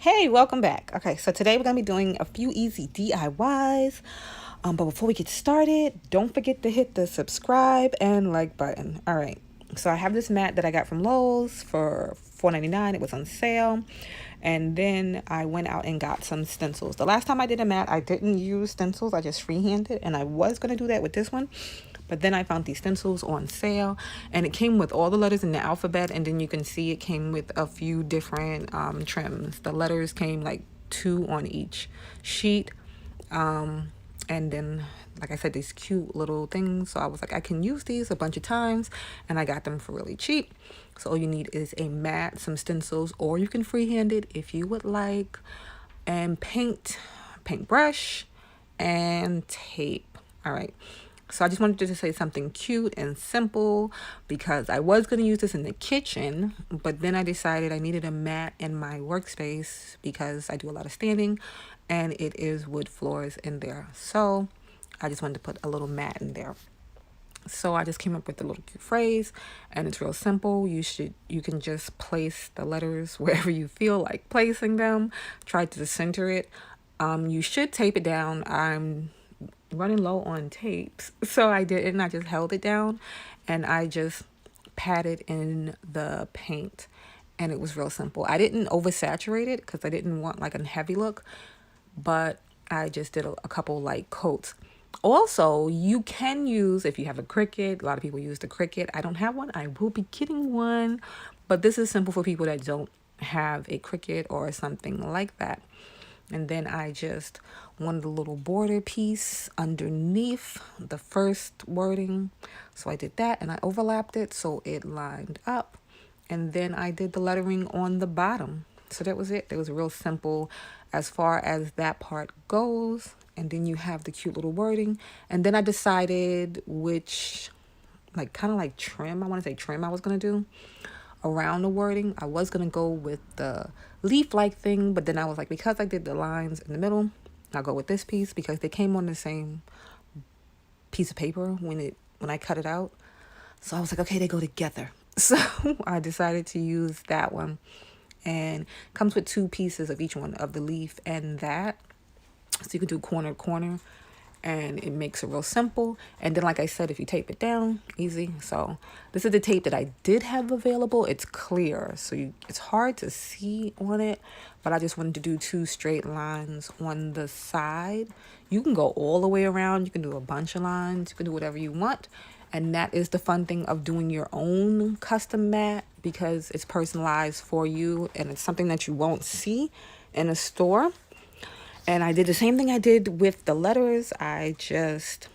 Hey, welcome back. Okay, so today we're gonna be doing a few easy DIYs. But before we get started, don't forget to hit the subscribe and like button. All right. So I have this mat that I got from Lowe's for $4.99. It was on sale. And then I went out and got some stencils. The last time I did a mat, I didn't use stencils. I just freehanded, and I was gonna do that with this one. But then I found these stencils on sale, and it came with all the letters in the alphabet, and then you can see it came with a few different trims. The letters came like two on each sheet, and then, like I said, these cute little things. So I was like, I can use these a bunch of times, and I got them for really cheap. So all you need is a mat, some stencils, or you can freehand it if you would like, and paintbrush, and tape. All right. So I just wanted to say something cute and simple because I was going to use this in the kitchen, but then I decided I needed a mat in my workspace because I do a lot of standing and it is wood floors in there. So I just wanted to put a little mat in there. So I just came up with a little cute phrase, and it's real simple. You can just place the letters wherever you feel like placing them. Try to center it. You should tape it down. I'm running low on tapes, so I didn't. I just held it down, and I just patted in the paint, and it was real simple. I didn't oversaturate it because I didn't want like a heavy look, but I just did a couple like coats. Also, you can use, if you have a Cricut, a lot of people use the Cricut. I don't have one. I will be getting one, but this is simple for people that don't have a Cricut or something like that. And then I just wanted a little border piece underneath the first wording. So I did that, and I overlapped it so it lined up. And then I did the lettering on the bottom. So that was it. It was real simple as far as that part goes. And then you have the cute little wording. And then I decided which, like, kind of like trim, I want to say trim I was going to do around the wording. I was going to go with the leaf-like thing, but then I was like, because I did the lines in the middle, I'll go with this piece because they came on the same piece of paper when I cut it out. So I was like, okay, they go together. So I decided to use that one, and comes with two pieces of each one, of the leaf and that. So you can do corner to corner, and it makes it real simple. And then, like I said, if you tape it down, easy. So this is the tape that I did have available. It's clear, so it's hard to see on it, but I just wanted to do two straight lines on the side. You can go all the way around. You can do a bunch of lines. You can do whatever you want. And that is the fun thing of doing your own custom mat, because it's personalized for you, and it's something that you won't see in a store. And I did the same thing I did with the letters. I just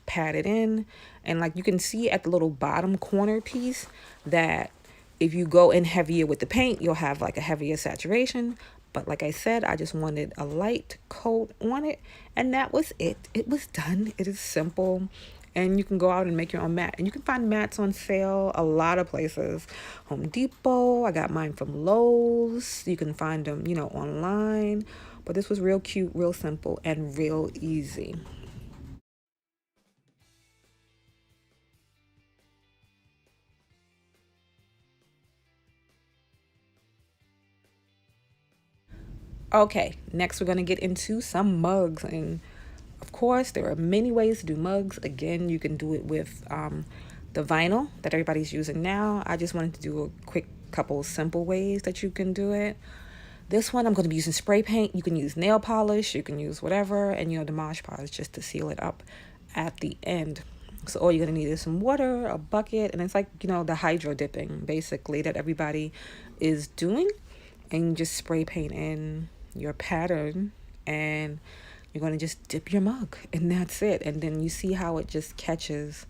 patted in, and like you can see at the little bottom corner piece that if you go in heavier with the paint, you'll have like a heavier saturation. But like I said, I just wanted a light coat on it, and that was it. It was done. It is simple. And you can go out and make your own mat. And you can find mats on sale a lot of places. Home Depot. I got mine from Lowe's. You can find them, online. But this was real cute, real simple, and real easy. Okay, next we're going to get into some mugs. And of course, there are many ways to do mugs. Again, you can do it with the vinyl that everybody's using now. I just wanted to do a quick couple simple ways that you can do it. This one, I'm going to be using spray paint. You can use nail polish. You can use whatever. And, the Mod Podge is just to seal it up at the end. So all you're going to need is some water, a bucket, and it's like, the hydro dipping, basically, that everybody is doing. And you just spray paint in your pattern, and you're going to just dip your mug, and that's it. And then you see how it just catches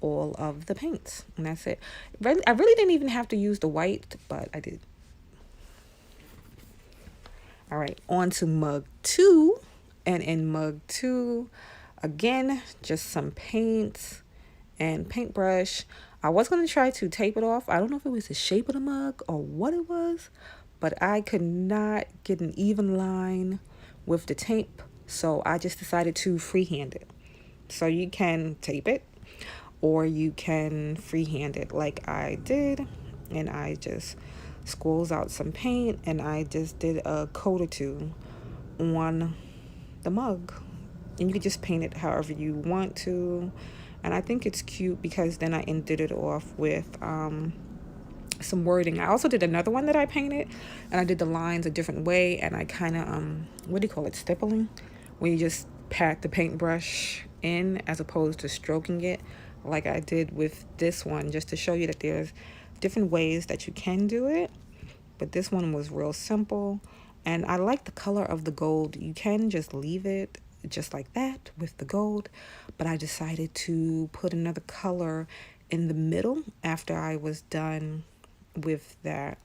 all of the paints, and that's it. I really didn't even have to use the white, but I did. All right, on to mug 2. And in mug 2, again, just some paints and paintbrush. I was going to try to tape it off. I don't know if it was the shape of the mug or what it was, but I could not get an even line with the tape, so I just decided to freehand it. So you can tape it, or you can freehand it like I did, and I just squirrels out some paint, and I just did a coat or two on the mug. And you could just paint it however you want to. And I think it's cute because then I ended it off with some wording. I also did another one that I painted, and I did the lines a different way, and I kind of what do you call it, stippling, where you just pat the paintbrush in as opposed to stroking it like I did with this one, just to show you that there's different ways that you can do it. But this one was real simple, and I like the color of the gold. You can just leave it just like that with the gold, but I decided to put another color in the middle after I was done with that.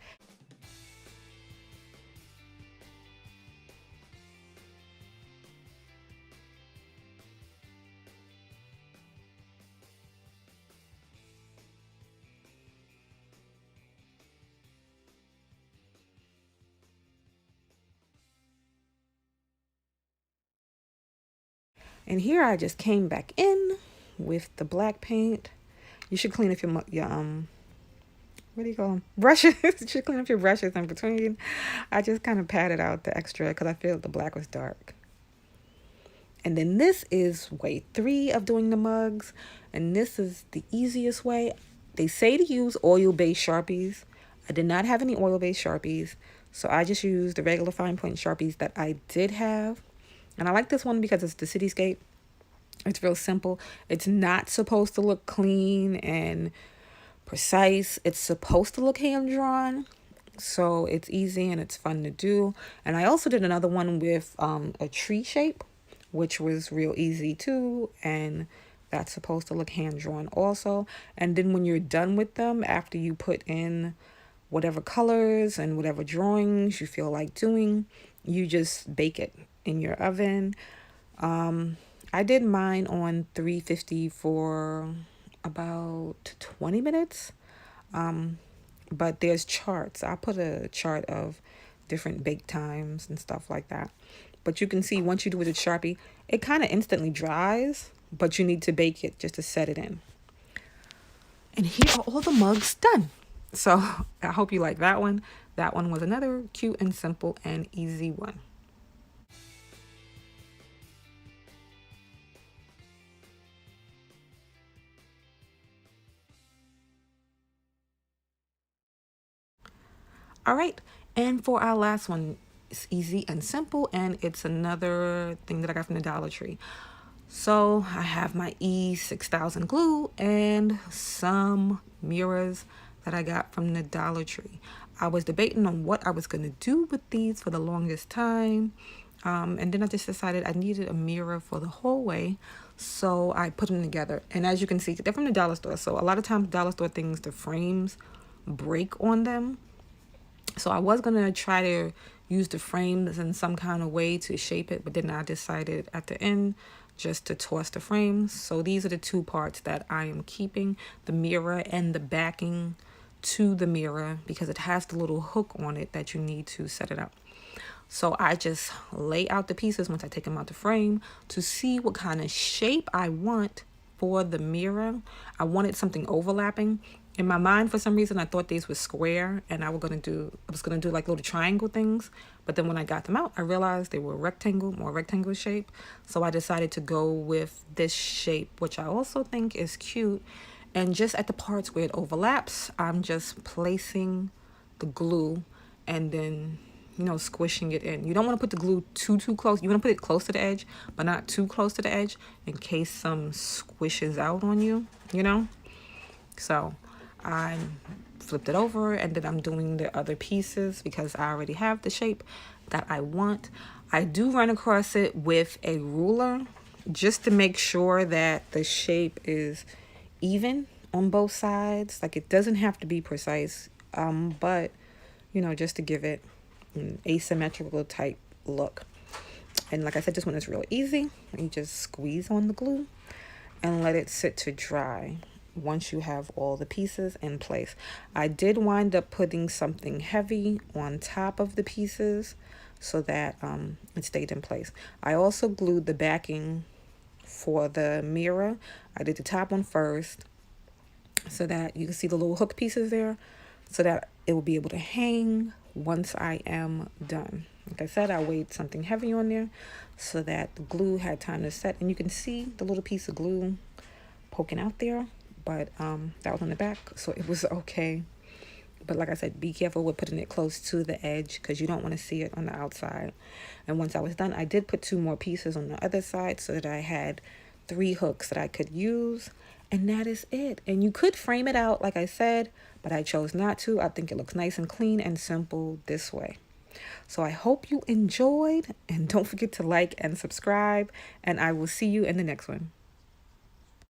And here I just came back in with the black paint. You should clean up your what do you call them? Brushes. You should clean up your brushes in between. I just kind of patted out the extra because I feel the black was dark. And then this is way 3 of doing the mugs. And this is the easiest way. They say to use oil-based Sharpies. I did not have any oil-based Sharpies, so I just used the regular fine point Sharpies that I did have. And I like this one because it's the cityscape. It's real simple. It's not supposed to look clean and precise. It's supposed to look hand-drawn. So it's easy and it's fun to do. And I also did another one with a tree shape, which was real easy too. And that's supposed to look hand-drawn also. And then when you're done with them, after you put in whatever colors and whatever drawings you feel like doing, you just bake it in your oven. I did mine on 350 for about 20 minutes. But there's charts. I put a chart of different bake times and stuff like that. But you can see once you do it with a Sharpie, it kind of instantly dries, but you need to bake it just to set it in. And here are all the mugs done. So I hope you like that one. That one was another cute and simple and easy one. All right, and for our last one, it's easy and simple, and it's another thing that I got from the Dollar Tree. So I have my E6000 glue and some mirrors that I got from the Dollar Tree. I was debating on what I was going to do with these for the longest time. And then I just decided I needed a mirror for the hallway. So I put them together. And as you can see, they're from the dollar store. So a lot of times dollar store things, the frames break on them. So I was going to try to use the frames in some kind of way to shape it, but then I decided at the end just to toss the frames. So these are the 2 parts that I am keeping, the mirror and the backing to the mirror, because it has the little hook on it that you need to set it up. So I just lay out the pieces once I take them out the frame to see what kind of shape I want for the mirror. I wanted something overlapping. In my mind, for some reason, I thought these were square, and I was gonna do like little triangle things. But then when I got them out, I realized they were more rectangle shape. So I decided to go with this shape, which I also think is cute. And just at the parts where it overlaps, I'm just placing the glue and then, squishing it in. You don't want to put the glue too close. You want to put it close to the edge, but not too close to the edge in case some squishes out on you, So I flipped it over, and then I'm doing the other pieces because I already have the shape that I want. I do run across it with a ruler just to make sure that the shape is even on both sides. Like, it doesn't have to be precise, but just to give it an asymmetrical type look. And like I said, this one is real easy. You just squeeze on the glue and let it sit to dry once you have all the pieces in place. I did wind up putting something heavy on top of the pieces so that it stayed in place. I also glued the backing for the mirror. I did the top one first so that you can see the little hook pieces there. so that it will be able to hang once I am done. Like I said, I weighed something heavy on there so that the glue had time to set. And you can see the little piece of glue poking out there, but that was on the back, so it was okay. But like I said, be careful with putting it close to the edge because you don't want to see it on the outside. And once I was done, I did put 2 more pieces on the other side so that I had 3 hooks that I could use. And that is it. And you could frame it out, like I said, but I chose not to. I think it looks nice and clean and simple this way. So I hope you enjoyed, and don't forget to like and subscribe, and I will see you in the next one.